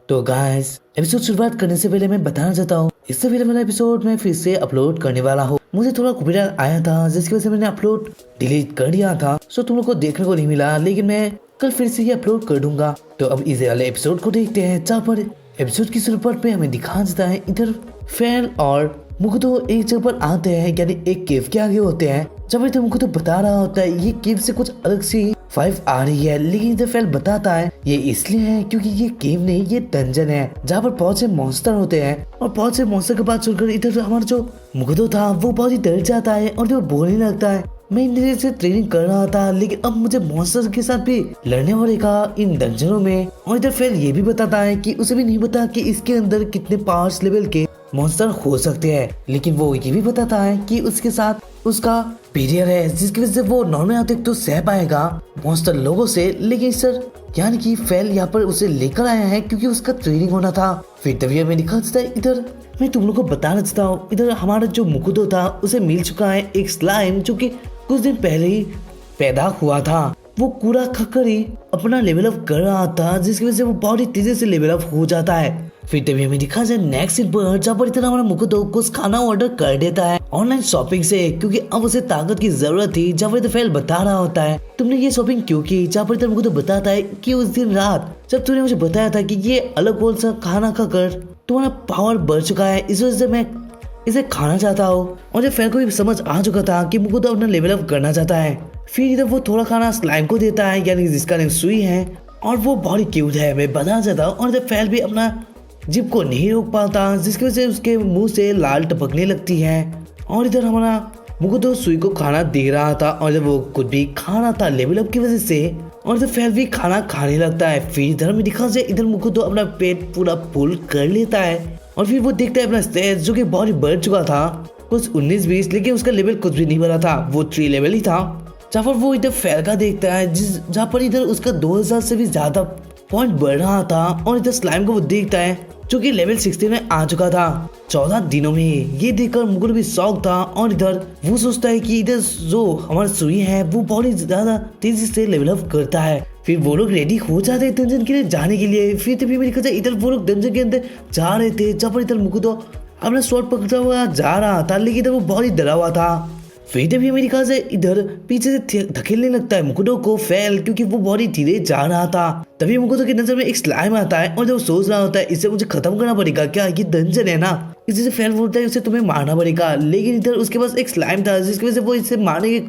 तो guys episode शुरुआत करने से पहले मैं बताना चाहता हूँ इससे पहले वाला एपिसोड मैं फिर से अपलोड करने वाला हूँ। मुझे थोड़ा कॉपीराइट आया था जिसकी वजह से मैंने अपलोड डिलीट कर दिया था। सो तुम लोग को देखने को नहीं मिला, लेकिन मैं कल फिर से ये अपलोड कर दूंगा। तो अब इस वाले एपिसोड को देखते हैं, जहाँ पर एपिसोड की शुरुआत पे हमें दिखा जाता है इधर फैल और मुकुतो एक जगह पर आते हैं, यानी एक केव के आगे होते हैं। जब इधर मुकुतो बता रहा होता है ये केव से कुछ अलग सी वाइब आ रही है, लेकिन इधर फैल बताता है ये इसलिए है क्योंकि ये केव नहीं, ये डंजन है जहाँ पर बहुत से मॉन्स्टर होते हैं। और बहुत से मॉन्स्टर के बाद सुनकर इधर हमारा जो मुकुतो था वो बहुत ही डर जाता है और जो बोलने लगता है मैं इन से ट्रेनिंग कर रहा था, लेकिन अब मुझे मॉन्स्टर के साथ भी लड़ने पड़ेगा इन डंजनों में। और इधर फैल ये भी बताता है कि उसे भी नहीं पता कि इसके अंदर कितने पावर्स लेवल के मॉन्स्टर हो सकते हैं, लेकिन वो ये भी बताता है कि उसके साथ उसका पीरियड है जिसकी वजह से वो नॉर्मल अटैक तो सह पाएगा मॉन्स्टर लोगों से। लेकिन सर यानी कि फैल यहाँ पर उसे लेकर आया है क्योंकि उसका ट्रेनिंग होना था। फिर तभी हमें दिखा देता है इधर मैं तुम लोग को बताना चाहता हूँ इधर हमारा जो मुकुतो था उसे मिल चुका है एक स्लाइम जो कि कुछ दिन पहले ही पैदा हुआ था। वो कूड़ा खाकर ही अपना लेवल अप कर रहा था जिसकी वजह से वो बहुत ही तेजी से लेवल अप हो जाता है। फिर तभी हमें दिखा जाए नेक्स्ट सीन पर, जहाँ पर इतना हमारा मुकुतो कुछ खाना ऑर्डर कर देता है ऑनलाइन शॉपिंग से, क्योंकि अब उसे ताकत की जरूरत थी। जहाँ पर फैल बता रहा होता है तुमने ये शॉपिंग क्यों की, जहाँ पर मुकुतो बताता है कि उस दिन रात जब तूने मुझे बताया था कि ये अलग कौन सा खाना खाकर तुम्हारा पावर बढ़ चुका है, इस वजह से मैं इसे खाना चाहता हूँ। और फैल को भी समझ आ चुका था कि मुकुतो अपना लेवल अप करना चाहता है। फिर इधर वो थोड़ा खाना स्लाइम को देता है, यानी जिसका नाम सुई है, और वो बहुत ही क्यूट है मैं बताना चाहता हूँ। और इधर फैल भी अपना जिप को नहीं रोक पाता जिसकी वजह से उसके मुंह से लाल टपकने लगती है। और इधर हमारा मुकुतो सुई को खाना दे रहा था और वो खुद भी खाना था लेवल अप की वजह से, और इधर फैल भी खाना खाने लगता है। फिर इधर में दिखा जाए इधर मुकुतो अपना पेट पूरा फुल कर लेता है और फिर वो देखता है अपना स्टेज जो कि बहुत ही बढ़ चुका था कुछ 19-20, लेकिन उसका लेवल कुछ भी नहीं बढ़ा था, वो 3 लेवल ही था। जहाँ पर वो इधर फैल का देखता है जहाँ पर इधर उसका 2000 से भी ज्यादा पॉइंट बढ़ रहा था। और इधर स्लाइम को वो देखता है जो कि लेवल 16 में आ चुका था 14 दिनों में। ये देखकर मुकुतो भी शौक था और इधर वो सोचता है कि इधर जो हमारा सुई है वो बहुत ही ज्यादा तेजी से लेवल अप करता है। फिर वो लोग रेडी हो जाते हैं डंजन के लिए जाने के लिए। फिर तभी मेरी कहा इधर वो लोग डंजन के अंदर जा रहे थे, जहाँ पर इधर मुकुतो अपना स्वॉर्ड पकड़ा हुआ जा रहा था, लेकिन इधर वो बहुत ही डरा हुआ था। फिर तभी मेरी कहा से इधर पीछे से धकेलने लगता है मुकुतो को फैल, क्योंकि वो बहुत ही धीरे जा रहा था। तभी मुकुतो की नजर में एक स्लाइम आता है और जब वो सोच रहा होता है इसे मुझे खत्म करना पड़ेगा, क्या ये डंजन है ना, इसी से फैल बोलता है उसे तुम्हें मारना पड़ेगा। लेकिन इधर उसके पास एक स्लाइम था जिसकी वजह से वो इसे मारने की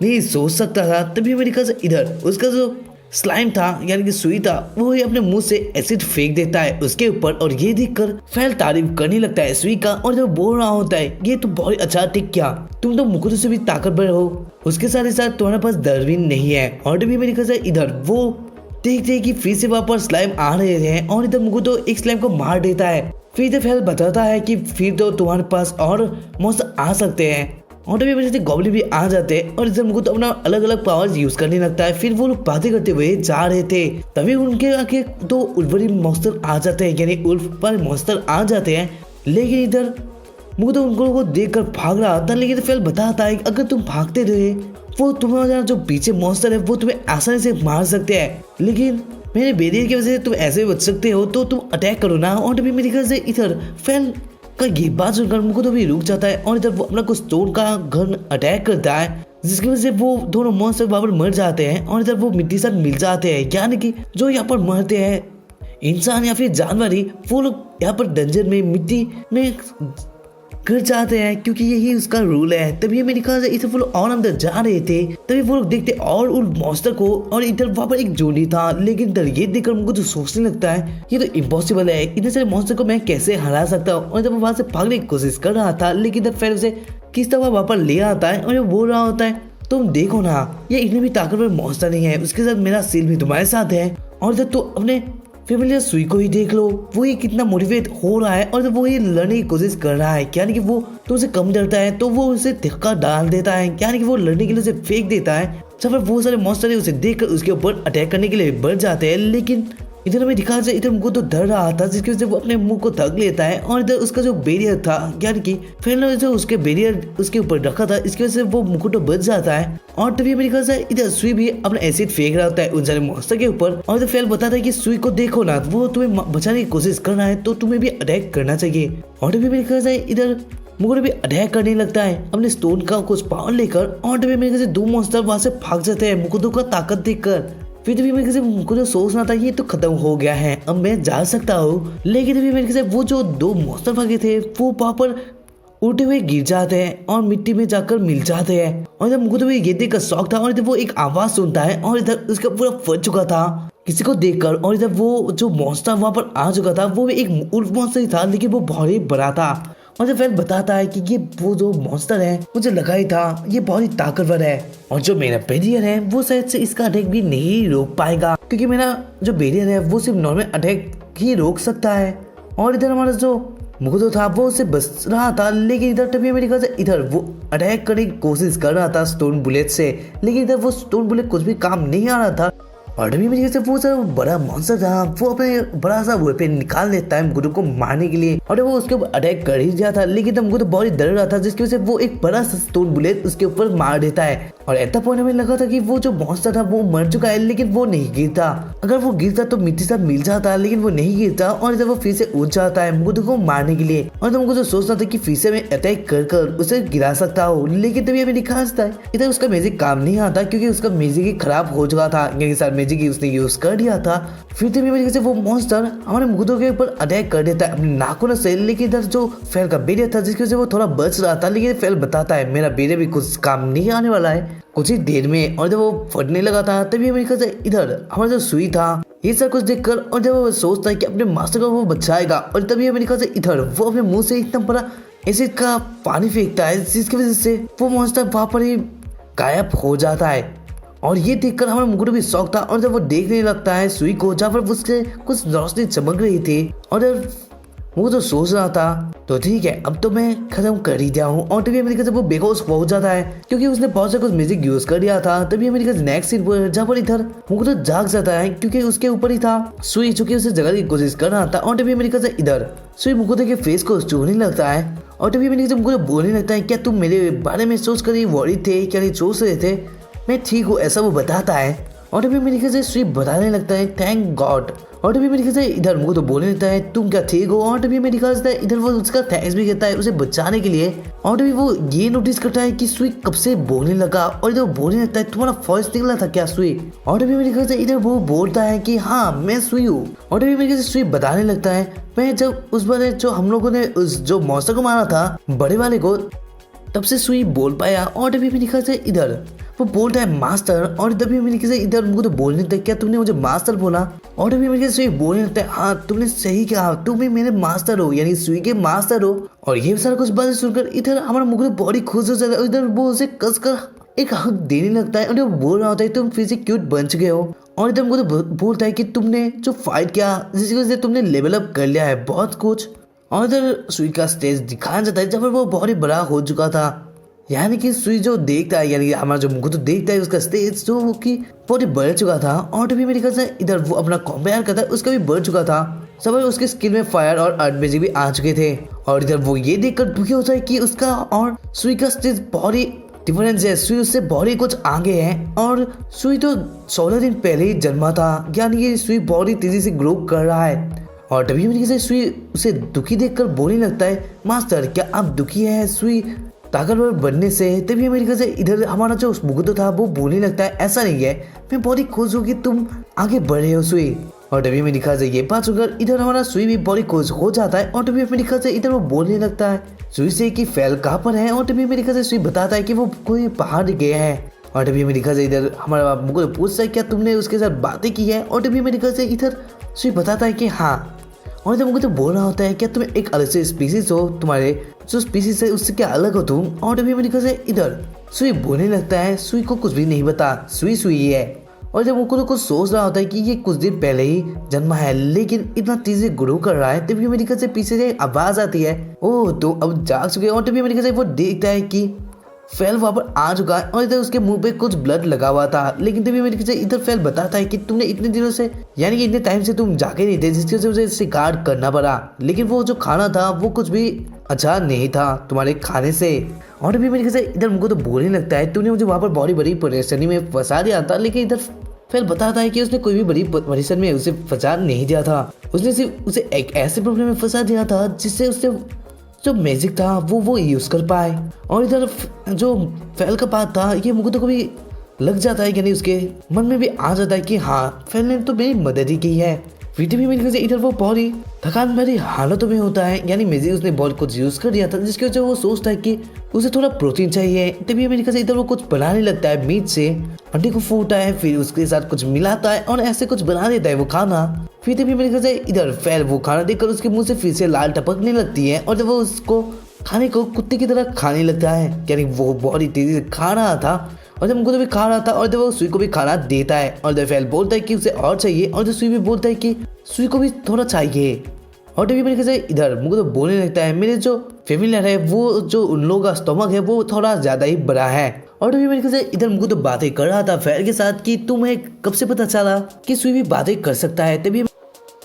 नहीं सोच सकता था। तभी मेरी कहा से इधर उसका जो स्लाइम था यानी कि सुई था वो ही अपने मुंह से एसिड फेंक देता है उसके ऊपर, और ये देखकर फैल तारीफ करने लगता है सुई का। और जब बोल रहा होता है ये तो बहुत अच्छा ठीक किया, तुम तो मुकुतो से भी ताकतवर हो, उसके साथ ही साथ तुम्हारे पास डर भी नहीं है। और तभी मेरी कहा इधर वो देखते हैं कि फिर से वहाँ पर स्लाइम आ रहे हैं और इधर मुकुतो एक स्लाइम को मार देता है। फिर इधर फैल बताता है कि फिर तो तुम्हारे पास और मॉन्स्टर आ सकते हैं। और तभी वजह से गॉब्लिन भी आ जाते हैं और इधर मुकुतो अपना अलग अलग पावर्स यूज करने लगता है। फिर वो लोग बातें करते हुए जा रहे थे, तभी उनके आगे 2 उल्वरी मॉन्स्टर आ जाते हैं, यानी उल्फ पर मॉन्स्टर आ जाते हैं। लेकिन इधर मुकुतो उनको देखकर भाग रहा था, लेकिन फैल बताता है अगर तुम भागते रहे वो तुम्हारा जो पीछे मॉन्स्टर है वो तुम्हें आसानी से मार सकते हैं, लेकिन मेरे बैरियर की वजह से तुम ऐसे बच सकते हो, तो तुम अटैक करो ना। और तभी मेरी ख्याल से इधर फैल का ये बात सुनकर मुकुतो भी रुक जाता है और इधर वो अपना कुछ स्टोन का गन अटैक करता है, जिसकी वजह से वो दोनों मॉन्स्टर वहां पर मर जाते हैं। और इधर वो मिट्टी साथ मिल जाते हैं, यानी कि जो यहाँ पर मरते हैं इंसान या फिर जानवर ही, वो लोग यहाँ पर डंजन में मिट्टी में गिर जाते हैं, क्योंकि यही उसका रूल है। तभी मेरे ख्याल से इसे वो लोग और अंदर जा रहे थे, तभी वो लोग देखते और उन मॉन्स्टर को, और इधर वहाँ पर एक जोड़ी था। लेकिन इधर ये देखकर मुझे तो सोचने लगता है ये तो इम्पॉसिबल है, इतने सारे मॉन्स्टर को मैं कैसे हरा सकता हूँ। और जब वो वहाँ से भागने की कोशिश कर रहा था, लेकिन इधर फिर उसे किस तरह वहाँ पर ले आता है और बोल रहा होता है तुम देखो ना ये इतने भी ताकतवर मॉन्स्टर नहीं है, उसके साथ मेरा सील भी तुम्हारे साथ है। और इधर तो अपने फैमिली सुई को ही देख लो, वो ही कितना मोटिवेट हो रहा है और वो ही लड़ने की कोशिश कर रहा है, यानी कि वो तुमसे कम डरता है तो वो उसे धक्का डाल देता है, यानी कि वो लड़ने के लिए उसे फेंक देता है। जब वो सारे मॉन्स्टर उसे देखकर उसके ऊपर अटैक करने के लिए बढ़ जाते हैं, लेकिन इधर हमें दिखा जाए इधर मुझको तो डर रहा था, जिसकी वजह से वो अपने मुंह को ढक लेता है और इधर उसका जो बैरियर था यानी कि फिर जो उसके बैरियर उसके ऊपर रखा था, इसकी वजह से वो मुकुटो बच जाता है। और तभी हमें दिखा जाए इधर सुई भी अपना एसिड फेंक रहा होता है उन सारे मॉन्स्टर के ऊपर और इधर फेल बताता है कि सुई को देखो ना, वो तुम्हें बचाने की कोशिश कर रहा है तो तुम्हें भी अटैक करना चाहिए। और तभी हमें दिखा जाए इधर मुकुटो भी अटैक करने लगता है अपने स्टोन का कुछ पावर लेकर और तभी मेरे से दो मॉन्स्टर वहां से भाग जाते हैं मुकुटो का ताकत देखकर। फिर तभी मेरे से मुझे सोचना था ये तो खत्म हो गया है, अब मैं जा सकता हूँ। लेकिन तभी मेरे से वो जो दो मॉन्स्टर भागे थे वो वहां पर उल्टे हुए गिर जाते हैं और मिट्टी में जाकर मिल जाते हैं। और जब मुझे ये देखकर शौक था और इधर वो एक आवाज सुनता है और इधर उसका पूरा फट चुका था किसी को देखकर। और इधर वो जो मॉन्स्टर वहां पर आ चुका था वो एक उल्फ मॉन्स्टर ही था, लेकिन वो बहुत ही बड़ा था। और जब फैल बताता है कि ये वो जो मॉन्स्टर है मुझे लगा ही था ये बहुत ही ताकतवर है और जो मेरा बैरियर है वो शायद से इसका अटैक भी नहीं रोक पाएगा, क्योंकि मेरा जो बैरियर है वो सिर्फ नॉर्मल अटैक ही रोक सकता है। और इधर हमारा जो मुकुटो था वो उससे बच रहा था, लेकिन इधर तभी मेरे ख्याल से इधर वो अटैक करने की कोशिश कर रहा था स्टोन बुलेट से, लेकिन इधर वो स्टोन बुलेट कुछ भी काम नहीं आ रहा था। और तभी मेरे ख्याल से वो सर बड़ा मॉन्स्टर था वो अपने बड़ा सा वेपन निकाल लेता है मुकुटो को मारने के लिए और वो उसके ऊपर अटैक कर ही दिया था, लेकिन तब मुकुटो बहुत ही डर रहा था, जिसकी वजह से वो एक बड़ा सा स्टोन बुलेट उसके ऊपर मार देता है। और ऐसा पॉइंट हमें लगा था कि वो जो मॉन्स्टर था वो मर चुका है, लेकिन वो नहीं गिरता। अगर वो गिरता तो मिट्टी से मिल जाता, लेकिन वो नहीं गिरता और जब वो फिर से उठ जाता है मुकुटो को मारने के लिए। और तुमको तो सोचना था कि फिर से मैं अटैक कर उसे गिरा सकता हूँ, लेकिन तभी हमें दिखा है इधर उसका मैजिक काम नहीं आता, क्योंकि उसका मैजिक ही खराब हो चुका था, क्योंकि सारा मैजिक ही उसने यूज कर दिया था। फिर तभी मेरे से वो मॉन्स्टर हमारे मुकुटो के ऊपर अटैक कर देता है अपने नाखून से, लेकिन इधर जो फेल का बैरियर था जिसकी वजह से वो थोड़ा बच रहा था, लेकिन फेल बताता है मेरा बैरियर भी कुछ काम नहीं आने वाला है कुछ ही देर में। और जब वो फटने लगा था तभी मेरे ख्याल से इधर हमारा जो सुई था ये सब कुछ देखकर और जब वो सोचता है कि अपने मास्टर को वो बचाएगा, और तभी मेरे ख्याल से इधर वो अपने मुंह से इतना बड़ा एसिड का पानी फेंकता है, जिसकी वजह से वो मॉन्स्टर वहां पर ही गायब हो जाता है। और ये देखकर हमारा मुकुटो भी शौक था और जब वो देखने लगता है सुई को जहाँ पर उसके कुछ रोशनी चमक रही थी, और वो तो सोच रहा था तो ठीक है अब तो मैं खत्म कर ही दिया हूँ। और तभी अमेरिका से वो बेहोश हो जाता है क्योंकि उसने बहुत से कुछ म्यूजिक यूज कर दिया था। तभी अमेरिका नेक्स्ट सीन पर जहाँ पर इधर मुकुटो जाग जाता है क्योंकि उसके ऊपर ही था सुई, चुकी उसे जगाने की कोशिश कर रहा था। और तभी अमेरिका से इधर सुई मुकुटो के फेस को छूने लगता है और तभी अमेरिका से मुकुटो बोलने लगता है क्या तुम मेरे बारे में सोच कर वॉरी थे, क्या नहीं सोच रहे थे, मैं ठीक हूँ ऐसा वो बताता है। और तभी मेरे ख्याल से स्वीप बताने लगता है थैंक गॉड। और तभी मेरे ख्याल से इधर मुझको तो बोलने लगता है तुम क्या ठीक हो। और तभी मेरे ख्याल से इधर वो उसका थैंक्स भी कहता है उसे बचाने के लिए। और तभी वो ये नोटिस करता है कि स्वीप कब से बोलने लगा, और इधर बोलने लगता है तुम्हारा वॉइस निकला था क्या स्वीप। और तभी मेरे ख्याल से इधर वो बोलता है कि हाँ मैं स्वीप हूँ। और तभी मेरे ख्याल से स्वीप बताने लगता है मैं जब उस बार जो हम लोगों ने उस जो मॉन्स्टर को मारा था बड़े वाले को, तब से स्वीप बोल पाया। और तभी मेरे ख्याल से इधर वो बोलता है मास्टर। और तभी मेरे ख्याल से इधर मुझको तो बोलने लगता है क्या तुमने मुझे मास्टर बोला। और तभी मेरे ख्याल से बोलने लगता है हाँ तुमने सही कहा, तुम भी मेरे मास्टर हो यानी सुई के मास्टर हो। और ये सारा कुछ बातें सुनकर इधर हमारा मुकुटो बहुत ही खुश हो जाता है। इधर वो उसे कसकर एक हक देने लगता है और वो बोल रहा होता है तुम फिर से क्यूट बन चुके हो। और इधर मुझको बोलता है कि तुमने जो फाइट किया जिसकी वजह से तुमने लेवल अप कर लिया है बहुत कुछ। और इधर सुई का स्टेज दिखाया जाता है जब वो बहुत ही बड़ा हो चुका था, यानी कि सुई जो देखता है यानी हमारा जो मुकुटो देखता है उसका स्टेज जो कि बहुत ही बढ़ चुका था। और तभी मेरे ख्याल से इधर वो अपना कॉम्बेयर करता है उसका भी बढ़ चुका था, सब उसके स्किल में फायर और अर्थ मैजिक भी आ चुके थे। और इधर वो ये देखकर दुखी होता है कि उसका और सुई का स्टेज बहुत ही डिफरेंस है, सुई उससे बहुत ही कुछ आगे है। और सुई तो 16 दिन पहले ही जन्मा था, यानी कि सुई बहुत ही तेजी से ग्रो कर रहा है। और तभी मेरे ख्याल से सुई उसे दुखी देखकर बोलने लगता है मास्टर क्या आप दुखी है सुई ताकतवर बनने से। तभी मेरे ख्याल से इधर हमारा जो मुकुटो था वो बोलने लगता है ऐसा नहीं है, मैं बहुत ही खुश हूँ कि तुम आगे बढ़ रहे हो सुई। और तभी मेरे ख्याल से ये बात सुनकर इधर हमारा सुई भी बहुत ही खुश हो जाता है। और तभी मेरे ख्याल से इधर वो बोलने लगता है सुई से कि फेल कहाँ पर है। और तभी मेरे ख्याल से सुई बताता है कि वो कोई पहाड़ गया है। और तभी मेरे ख्याल से इधर हमारा मुकुटो पूछता है क्या तुमने उसके साथ बातें की है। और तभी मेरे ख्याल से इधर सुई बताता है कि हाँ। और जब मुझे बोल रहा होता है क्या तुम एक अलग से स्पीसीज हो, तुम्हारे जो स्पीसीज है उससे क्या अलग हो तुम। और तभी मेरे ख्याल से इधर सुई बोलने लगता है सुई को कुछ भी नहीं पता, सुई सुई ही है। और जब मुकुटो कुछ सोच रहा होता है कि ये कुछ दिन पहले ही जन्मा है लेकिन इतना तेजी ग्रो कर रहा है, तभी मेरे ख्याल से पीछे से आवाज आती है ओह तो अब जाग चुके। और तभी मेरे ख्याल से वो देखता है कि फेल वहाँ पर आ चुका है और इधर उसके मुंह पे कुछ ब्लड लगा हुआ था। लेकिन तभी मेरे से इधर फेल बताता है कि तुमने इतने दिनों से यानी कि इतने टाइम से तुम जाके नहीं थे, जिसकी वजह से इसे गार्ड करना पड़ा। लेकिन वो जो खाना था वो कुछ भी अच्छा नहीं था तुम्हारे खाने से। और अभी मेरे से इधर मुझको तो बोलने लगता है तूने मुझे वहाँ पर बड़ी बड़ी परेशानी में फंसा दिया था। लेकिन इधर फेल बताता है कि उसने कोई भी बड़ी परेशानी में उसे फंसा नहीं दिया था, उसने सिर्फ उसे एक ऐसे प्रॉब्लम में फंसा दिया था जिससे उससे जो मैजिक था वो यूज कर पाए। और इधर जो फेल का बात था ये मुझको तो कभी लग जाता है, यानी उसके मन में भी आ जाता है कि हाँ फेल ने तो मेरी मदद ही की है। फिर भी मेरे से इधर वो बहुत ही थकान भरी हालतों में होता है, यानी मैजिक उसने बहुत कुछ यूज कर दिया था जिसकी वजह से वो सोचता है कि उसे थोड़ा प्रोटीन चाहिए। तभी मेरे से इधर वो कुछ बनाने लगता है, मीट से अंडे को फूटा है, फिर उसके साथ कुछ मिलाता है और ऐसे कुछ बना देता है वो खाना। फिर तभी मेरे से इधर फेल वो खाना देखकर उसके मुंह से फिर से लाल टपकने लगती है और जब वो उसको खाने को कुत्ते की तरह खाने लगता है, यानी वो बहुत ही तेजी से खा रहा था और जब मुझको तो भी खा रहा था। और जब वो सुई को भी खाना देता है और जब फेल बोलता है कि उसे और चाहिए और जो सुई भी बोलता है कि सुई को भी थोड़ा चाहिए। और तभी मेरे से इधर मुझको तो बोलने लगता है मेरे जो फेमिलियर है वो जो उन लोगों का स्टोमक है वो थोड़ा ज्यादा ही बड़ा है। और तभी मेरे से इधर मुझको तो बातें कर रहा था फेल के साथ कि तुम्हें कब से पता चला कि सुई भी बातें कर सकता है। तभी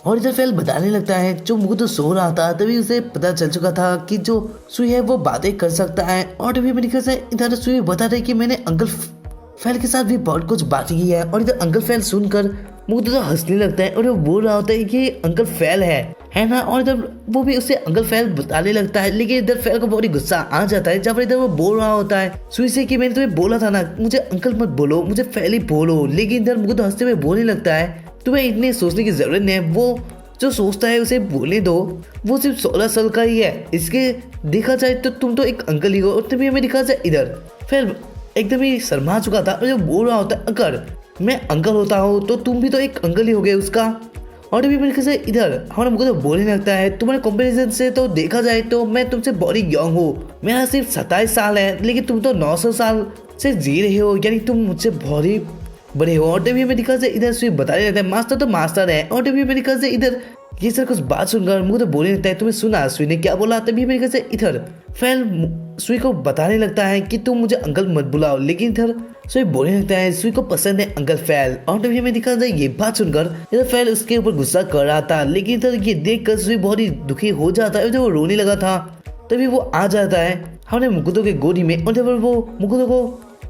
और इधर फेल बताने लगता है जो मुझको तो सो रहा था तभी उसे पता चल चुका था कि जो सुई है वो बातें कर सकता है। और तभी मेरे से इधर सुई बताता है कि मैंने अंकल फेल के साथ भी बहुत कुछ बात की है। और इधर अंकल फेल सुनकर मुझको तो हंसने लगता है और वो बोल रहा होता है कि अंकल फेल है ना। और इधर वो भी उसे अंकल फेल बताने लगता है, लेकिन इधर फेल को बहुत ही गुस्सा आ जाता है जब इधर वो बोल रहा होता है सुई से कि मैंने तुम्हें बोला था ना मुझे अंकल मत बोलो, मुझे फेल ही बोलो। लेकिन इधर मुझको तो हंसते हुए बोलने लगता है तुम्हें इतने सोचने की जरूरत नहीं है, वो जो सोचता है उसे बोलने दो, वो सिर्फ 16 साल का ही है, इसके देखा जाए तो तुम तो एक अंकल ही हो। और तभी हमें दिखा जाए इधर फिर एकदम ही शर्मा चुका था और जो बोल रहा होता है अगर मैं अंकल होता हूँ तो तुम भी तो एक अंकल ही हो गए उसका। और तभी मेरे से इधर हमारा मुझको तो बोलने लगता है तुम्हारे कंपैरिजन से तो देखा जाए तो मैं तुमसे बड़ी यंग हूँ, मेरा सिर्फ 27 साल है लेकिन तुम तो 900 साल से जी रहे हो, यानी तुम मुझसे बहुत ही बड़े हो। और तभी मेरे ख्याल से इधर सुई बताने लगता है मास्टर तो मास्टर है। और तभी मेरे ख्याल से इधर ये सर कुछ बात सुनकर मुझे तो बोलने लगता है तुम्हें सुना सुई ने क्या बोला। तभी मेरे ख्याल से इधर फेल सुई को बताने लगता है कि तुम मुझे अंकल मत बुलाओ, लेकिन इधर सुई बोलने लगता है सुई को पसंद है अंकल फेल। और तभी हमें दिखा जाए ये बात सुनकर इधर फेल उसके ऊपर गुस्सा कर रहा था, लेकिन इधर ये देख कर सुई बहुत ही दुखी हो जाता है, जब वो रोने लगा था तभी वो आ जाता है हमारे मुकुटो के गोदी में और जब वो मुकुटो को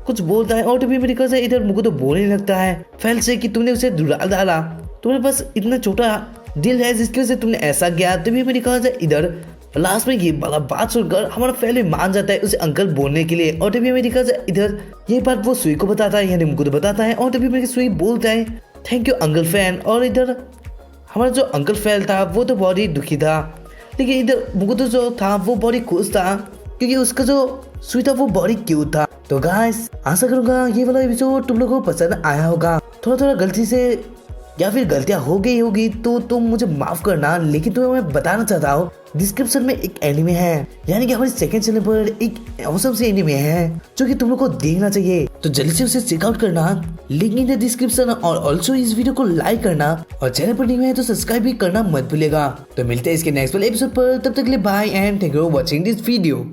कुछ बोलता है। और तभी मेरे ख्याल से इधर मुकुटो बोलने लगता है फेल से कि तुमने उसे दुला डाला, तुम्हारे पास इतना छोटा दिल है जिसकी वजह से तुमने ऐसा किया। तभी मेरे ख्याल से इधर लास्ट में ये वाला बात सुनकर हमारा फेल मान जाता है उसे अंकल बोलने के लिए। और तभी मेरे ख्याल से इधर ये बात वो सुई को बताता है, यानी मुकुटो बताता है। और तभी मेरे सुई बोलता है थैंक यू अंकल फैन। और इधर हमारा जो अंकल फेल था वो तो बहुत ही दुखी था, लेकिन इधर मुकुटो जो था वो बहुत ही खुश था क्योंकि उसका जो सुई था वो बहुत ही क्यूट था। तो गाइस आशा करूंगा ये वाला एपिसोड तुम लोगों को पसंद आया होगा। थोड़ा गलती से या फिर गलतियां हो गई होगी तो तुम मुझे माफ करना, लेकिन तुम्हें मैं बताना चाहता हूँ डिस्क्रिप्शन में एक एनिमे है, यानी कि हमारे सेकंड चैनल पर एक औसम से एनिमे है जो कि तुम लोग को देखना चाहिए, तो जल्दी से उसे चेकआउट करना, लिंक इन द डिस्क्रिप्शन। और ऑल्सो इस वीडियो को लाइक करना और चैनल पर नहीं है तो सब्सक्राइब भी करना मत भूलिएगा। तो मिलते हैं इसके नेक्स्ट वाले एपिसोड पर, तब तक के लिए bye and thank you for watching this video.